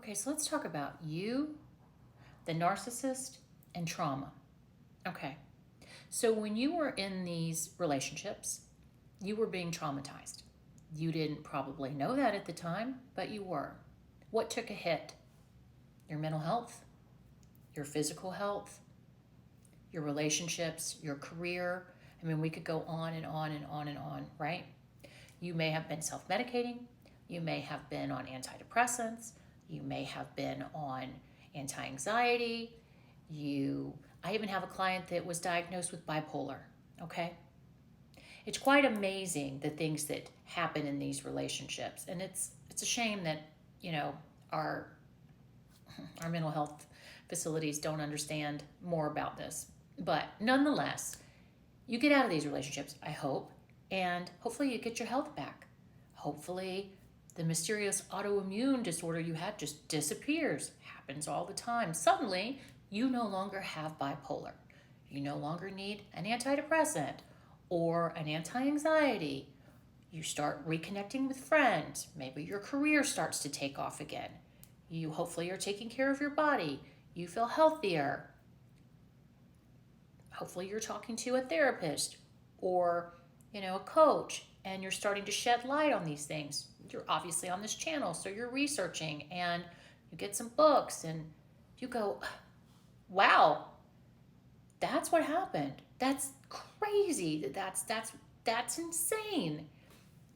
Okay, so let's talk about you, the narcissist, and trauma. Okay, so when you were in these relationships, you were being traumatized. You didn't probably know that at the time, but you were. What took a hit? Your mental health, your physical health, your relationships, your career. I mean, we could go on and on and on and on, right? You may have been self medicating. You may have been on antidepressants. You may have been on anti anxiety. I even have a client that was diagnosed with bipolar, okay? It's quite amazing the things that happen in these relationships. And it's a shame that, you know, our our mental health facilities don't understand more about this. But nonetheless, you get out of these relationships, I hope, and hopefully you get your health back. Hopefully the mysterious autoimmune disorder you had just disappears. Happens all the time. Suddenly, you no longer have bipolar. You no longer need an antidepressant or an anti-anxiety. You start reconnecting with friends. Maybe your career starts to take off again. You hopefully are taking care of your body. You feel healthier. Hopefully you're talking to a therapist or, a coach, and you're starting to shed light on these things. You're obviously on this channel, so you're researching and you get some books and you go, wow, that's what happened. That's crazy. That's insane.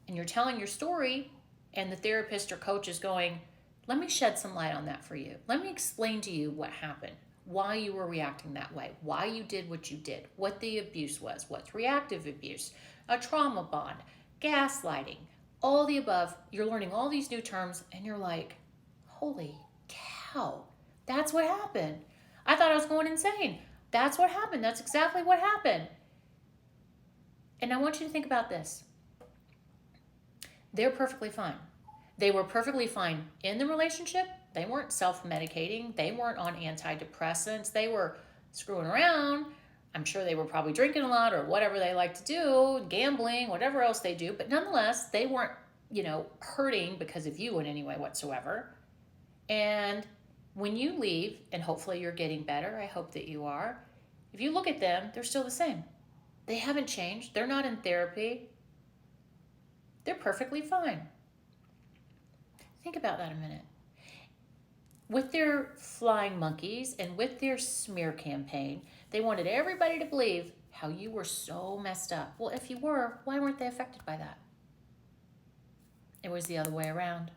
And you're telling your story, and the therapist or coach is going, let me shed some light on that for you. Let me explain to you what happened, why you were reacting that way, why you did what you did, what the abuse was, what's reactive abuse, a trauma bond, gaslighting, all the above. You're learning all these new terms, and you're like, holy cow, that's what happened. I thought I was going insane. That's what happened. That's exactly what happened. And I want you to think about this. They're perfectly fine. They were perfectly fine in the relationship. They weren't self-medicating. They weren't on antidepressants. They were screwing around. I'm sure they were probably drinking a lot or whatever they like to do, gambling, whatever else they do. But nonetheless, they weren't, hurting because of you in any way whatsoever. And when you leave, and hopefully you're getting better, I hope that you are, if you look at them, they're still the same. They haven't changed. They're not in therapy. They're perfectly fine. Think about that a minute. With their flying monkeys and with their smear campaign, they wanted everybody to believe how you were so messed up. Well, if you were, why weren't they affected by that? It was the other way around.